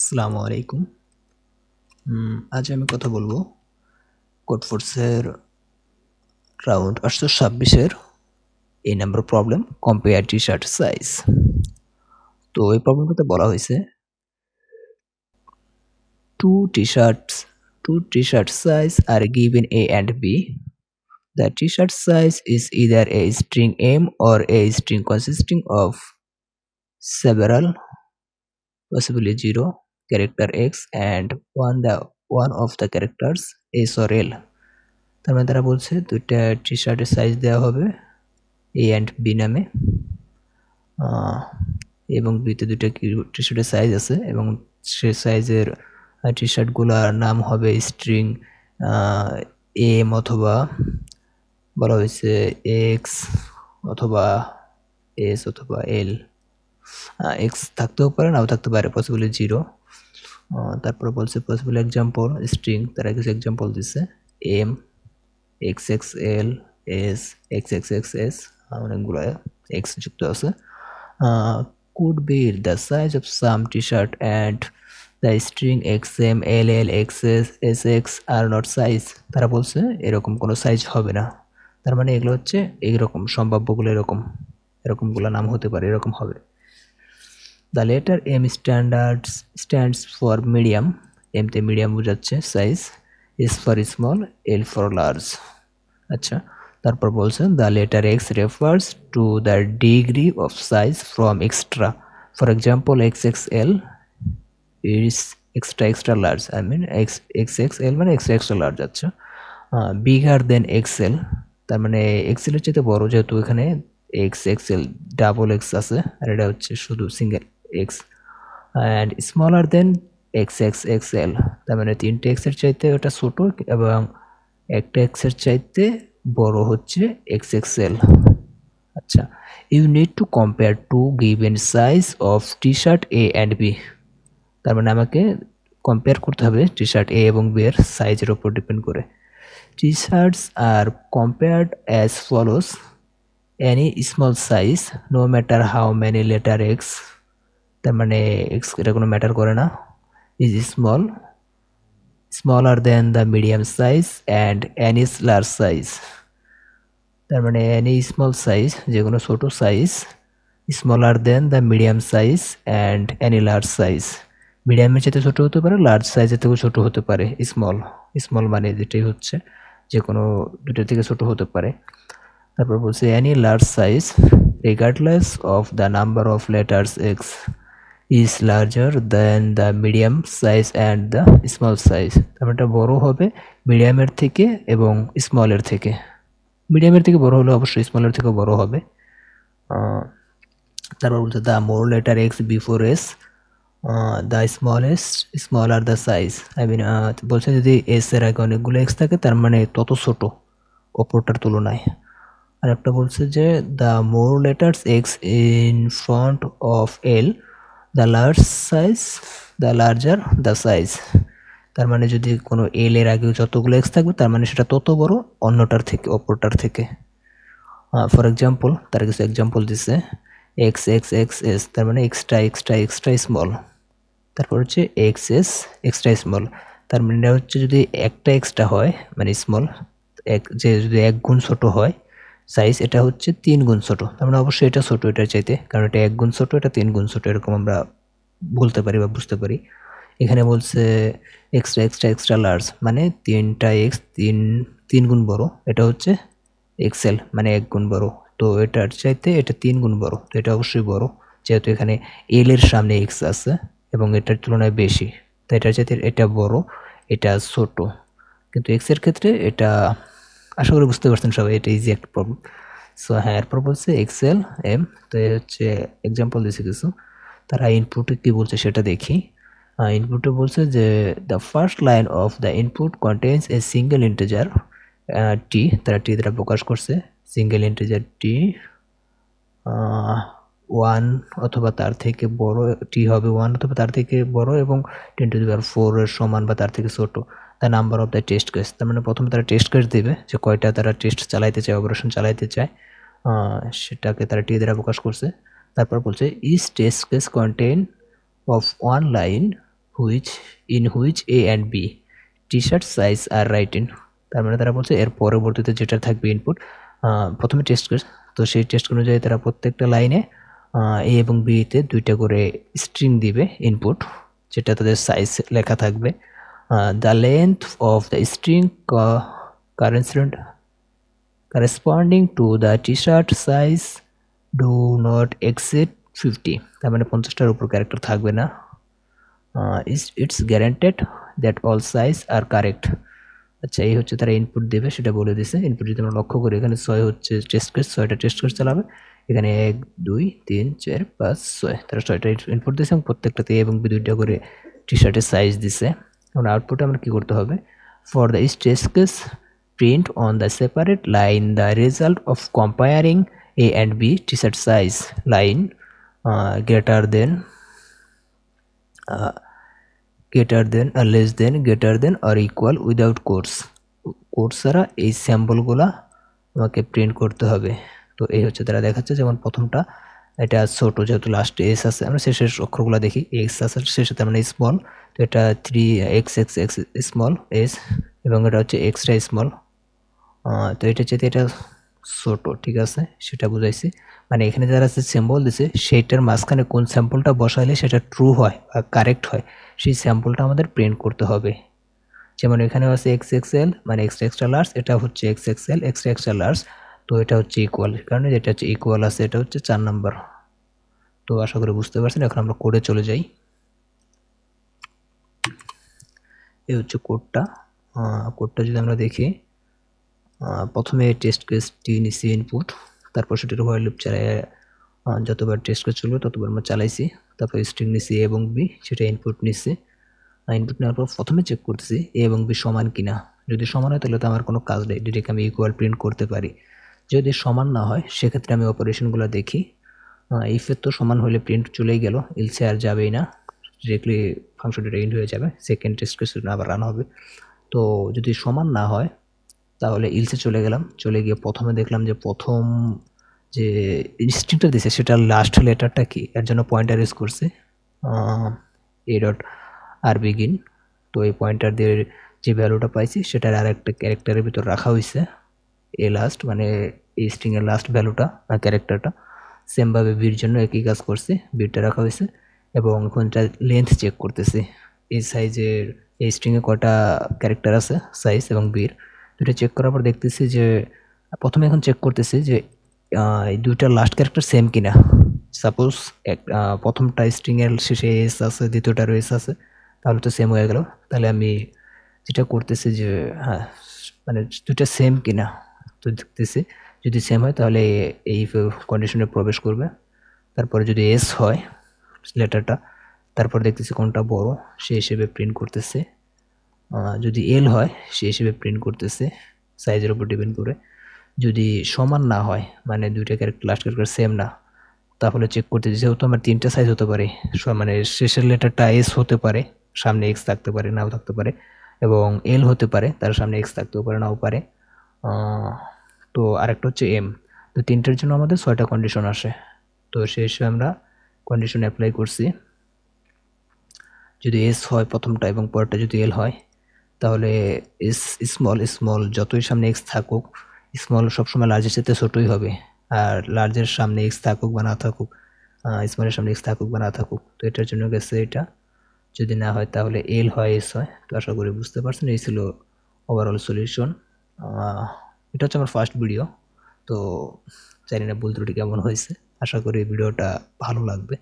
আসসালামু আলাইকুম। আজ আমি কথা বলবো কোডফোর্সের রাউন্ড 826 এই number problem compare T shirt size. তো এই প্রবলেমটাতে বলা হয়েছে two t-shirt size are given A and B. The t-shirt size is either a string M or a string consisting of several, possibly 0 character X and one of the characters S or L. তার মানে তারা বলছে দুইটা টি শার্টের size দেওয়া হবে এ and B নামে, এবং বিতে দুইটা টি শার্টের সাইজ আছে এবং সে সাইজের টি শার্টগুলোর নাম হবে স্ট্রিং এম অথবা বলা হয়েছে এক্স অথবা এস অথবা এল। এক্স থাকতেও পারে নাও থাকতে পারে, পসিবলি 0। তারপরে বলছে পসিবল এক্সাম্পল স্ট্রিং, তারা কিছু এক্সাম্পল দিচ্ছে এম XXL S XXXS, অনেকগুলো এক্স যুক্ত আছে। could be the size of some t-shirt and the string XM LL XS SX are not size। তারা বলছে এরকম কোনো সাইজ হবে না, তার মানে এগুলো হচ্ছে এইরকম সম্ভাব্যগুলো, এরকমগুলো নাম হতে পারে, এরকম হবে। The letter M stands for medium, M তে মিডিয়াম বোঝাচ্ছে size, S for small, L for large। আচ্ছা, তারপর বলছেন the letter X refers to the degree of size from extra, for example XXL is extra large, I mean XXL মানে extra large। আচ্ছা, bigger than XL, তার মানে XL এর চেয়ে বড়, যেহেতু এখানে XXL ডাবল X আছে আর এটা হচ্ছে শুধু single X, and smaller than XXXL, তার মানে তিনটে X এর চাইতে ওটা ছোট এবং একটা X এর চাইতে বড় হচ্ছে XXL। আচ্ছা, you need to compare two given size of t-shirt A and B, তার মানে আমাকে কম্পেয়ার করতে হবে টি-শার্ট এ এবং বি এর সাইজের উপর ডিপেন্ড করে। T-shirts are compared as follows, any small size no matter how many letter X, তার মানে এক্স এটা কোনো ম্যাটার করে না, is smaller than the medium size and any large size, তার মানে any small size যে কোনো ছোট size, smaller than the medium size and any large size, মিডিয়ামের চেয়ে ছোট হতে পারে, লার্জ সাইজের থেকেও ছোট হতে পারে। স্মল মানে যেটাই হচ্ছে যে কোনো দুটোর থেকে ছোট হতে পারে। তারপর বলছে any large size regardless of the number of letters X is larger than the medium size and the small size, তারপর এটা বড় হবে মিডিয়ামের থেকে এবং স্মলের থেকে। মিডিয়ামের থেকে বড় হলে অবশ্যই স্মলের থেকেও বড় হবে। তারপর বলছে the more letter X before S, the smaller the size, I mean বলছে যদি এস এর আগে অনেকগুলো এক্স থাকে তার মানে তত ছোট অপরটার তুলনায়। আর একটা বলছে যে the more letters X in front of L, the larger the size, তার মানে যদি কোনো এল এর আগে যতগুলো এক্স থাকবে তার মানে সেটা তত বড় অন্যটার থেকে, অপরটার থেকে। ফর এক্সাম্পল তার কিছু এক্সাম্পল দিচ্ছে এক্স এক্স এক্স এস, তার মানে এক্সট্রা স্মল। তারপর হচ্ছে এক্সএস এক্সট্রা স্মল, তার মানে এটা হচ্ছে যদি একটা এক্সট্রা হয় মানে স্মল, যে যদি 1 গুণ ছোট হয় সাইজ, এটা হচ্ছে 3 গুণ ছোট, তার মানে অবশ্যই এটা ছোট এটার চাইতে, কারণ এটা 1 গুণ ছোট এটা 3 গুণ ছোট, এরকম আমরা বলতে পারি বা বুঝতে পারি। এখানে বলছে এক্সট্রা লার্জ মানে 3টা এক্স 3 গুণ বড়, এটা হচ্ছে এক্সেল মানে 1 গুণ বড়, তো এটার চাইতে এটা 3 গুণ বড়, তো এটা অবশ্যই বড়, যেহেতু এখানে এল এর সামনে এক্স আছে এবং এটার তুলনায় বেশি, তো এটার চাইতে এটা বড় এটা ছোট। কিন্তু এক্স এর ক্ষেত্রে এটা, আশা করি বুঝতে পারছেন সবাই, এটা ইজি একটা প্রবলেম। সো হ্যাঁ, এরপর বলছে এক্সেল এম, তো এই হচ্ছে এক্সাম্পল দিয়েছে কিছু। তারা ইনপুটে কী বলছে সেটা দেখি। ইনপুটে বলছে যে the first line of the input contains a single integer T, তারা টি দ্বারা প্রকাশ করছে সিঙ্গেল ইন্টিজার টি, 1 অথবা তার থেকে বড়, টি হবে 1 অথবা তার থেকে বড় এবং 10⁴ এর সমান বা তার থেকে ছোট। The number of the test case, তার মানে প্রথমে তারা টেস্ট কেস দেবে যে কয়টা তারা টেস্ট চালাইতে চায়, অপারেশন চালাইতে চায়, সেটাকে তারা টি দ্বারা প্রকাশ করছে। তারপর বলছে each test case contain of one line in which A and B t-shirt size are written, তার মানে তারা বলছে এর পরবর্তীতে যেটা থাকবে ইনপুট, প্রথমে টেস্ট কেস, তো সেই টেস্ট অনুযায়ী তারা প্রত্যেকটা লাইনে এ এবং বিতে দুইটা করে স্ট্রিং দিবে ইনপুট, যেটা তাদের সাইজ লেখা থাকবে। The length of the string corresponding to the t-shirt size do not exceed 50, তার মানে 50টার উপর ক্যারেক্টার থাকবে না। It's guaranteed that all size are correct। আচ্ছা, এই হচ্ছে তারা ইনপুট দেবে, সেটা বলে দিছে। ইনপুট যদি আমরা লক্ষ্য করি, এখানে 6 হচ্ছে টেস্ট কেস, 6টা টেস্ট কেস চালাবে। এখানে 1 2 3 4 5 6, তারা 6টা ইনপুট দিয়েছে এবং প্রত্যেকটাতে এবং বি দুইটা করে টি শার্টের সাইজ দিছে। এখন আউটপুটে আমরা কি করতে হবে, for the each test case print on the separate line the result of comparing A and B t-shirt size line greater than less than greater than or equal without quotes ছাড়া এই স্যাম্পলগুলা আমাকে প্রিন্ট করতে হবে। তো এই হচ্ছে তারা দেখাচ্ছে, যেমন প্রথমটা এটা ছোট, যেহেতু লাস্টে এস আছে, আমরা শেষের অক্ষরগুলো দেখি, এক্স আছে শেষে, তার মানে স্মল, তো এটা 3x স্মল এস, এবং এটা হচ্ছে এক্সট্রা স্মল, তো এটা চেয়ে এটা ছোট, ঠিক আছে, সেটা বুঝাইছি। মানে এখানে যারা সিম্বল দিছে সেইটার মাঝখানে কোন স্যাম্পলটা বসাইলে সেটা ট্রু হয় বা কারেক্ট হয়, সেই স্যাম্পলটা আমাদের প্রিন্ট করতে হবে। যেমন এখানে আছে XXL মানে এক্সট্রা লার্জ, এটা হচ্ছে XXL এক্সট্রা লার্জ, তো এটা হচ্ছে ইকুয়াল, কারণ এটা হচ্ছে ইকুয়াল আছে, এটা হচ্ছে 4 নাম্বার। তো আশা করি বুঝতে পারছেন। এখন আমরা কোডে চলে যাই। এই হচ্ছে কোডটা যদি আমরা দেখি, প্রথমে টেস্ট কেসটি নিছি ইনপুট, তারপর সেটার হোয়াইল লুপ চালাই, যতবার টেস্ট কেস চলবে ততবার আমরা চালাইছি, তারপর স্ট্রিং নিছি এ এবং বি, সেটা ইনপুট নিছি। ইনপুট নেওয়ার পর প্রথমে চেক করতেছি এ এবং বি সমান কিনা, যদি সমান হয় তাহলে তো আমার কোনো কাজ নেই, ডিরেক্ট আমি ইকুয়াল প্রিন্ট করতে পারি। যদি সমান না হয় সেক্ষেত্রে আমি অপারেশনগুলো দেখি, ইফের তো সমান হলে প্রিন্ট চলেই গেল, ইলসে আর যাবেই না, ডিরেক্টলি ফাংশনটা এন্ড হয়ে যাবে, সেকেন্ড টেস্ট কেস আবার রান হবে। তো যদি সমান না হয় তাহলে ইলসে চলে গেলাম, চলে গিয়ে প্রথমে দেখলাম যে প্রথম যে স্ট্রিংটা দিছে সেটার লাস্ট লেটারটা কি, এর জন্য পয়েন্টার ইউজ করছে a.rBegin। তো এই পয়েন্টার দিয়ে যে ভ্যালুটা পাইছি সেটার আর একটা ক্যারেক্টারের ভিতর রাখা হয়েছে এ লাস্ট, মানে এই স্ট্রিং এর লাস্ট ভ্যালুটা বা ক্যারেক্টারটা। সেমভাবে বির জন্য একই কাজ করছে, বিরটা রাখা হয়েছে, এবং কোনটা লেন্থ চেক করতেছে, এই সাইজের এই স্ট্রিংয়ে কটা ক্যারেক্টার আছে সাইজ এবং বির দুটো চেক করার পর দেখতেছি যে প্রথমে এখন চেক করতেছি যে এই দুইটা লাস্ট ক্যারেক্টার সেম কিনা। সাপোজ প্রথমটা স্ট্রিংয়ের শেষে এস আছে, দ্বিতীয়টারও এস আছে, তাহলে তো সেম হয়ে গেল। তাহলে আমি যেটা করতেছি যে হ্যাঁ, মানে দুইটা সেম কিনা, তো দেখতেছি যদি সেম হয় তাহলে এই কন্ডিশনে প্রবেশ করবে। তারপরে যদি এস হয় লেটারটা, তারপর দেখতেছি কোনটা বড় সেই হিসেবে প্রিন্ট করতেছে, যদি এল হয় সেই হিসেবে প্রিন্ট করতেছে সাইজের উপর ডিপেন্ড করে। যদি সমান না হয় মানে দুইটা ক্যারেক্টার লাস্ট ক্যারেক্টার সেম না, তাহলে চেক করতে, যেহেতু আমার তিনটা সাইজ হতে পারে, মানে শেষের লেটারটা এস হতে পারে, সামনে এক্স থাকতে পারে নাও থাকতে পারে, এবং এল হতে পারে, তার সামনে এক্স থাকতেও পারে নাও পারে, তো আরেকটা হচ্ছে এম। তো তিনটার জন্য আমাদের 6টা কন্ডিশন আসে, তো সেই হিসেবে আমরা কন্ডিশন অ্যাপ্লাই করছি। যদি এস হয় প্রথমটা এবং পরেরটা যদি এল হয়, তাহলে এস স্মল যতই সামনে এক্স থাকুক, স্মল সবসময় লার্জের সাথে ছোটোই হবে, আর লার্জের সামনে এক্স থাকুক বা না থাকুক, স্মলের সামনে এক্স থাকুক বা না থাকুক, তো এটার জন্য গেছে এটা। যদি না হয় তাহলে এল হয় এস হয়। তো আশা করি বুঝতে পারছেন, এই ছিল ওভারঅল সলিউশন। এটা হচ্ছে আমার ফার্স্ট ভিডিও, তো জানি না ভুল ত্রুটি কেমন হয়েছে, আশা করি ভিডিওটা ভালো লাগবে।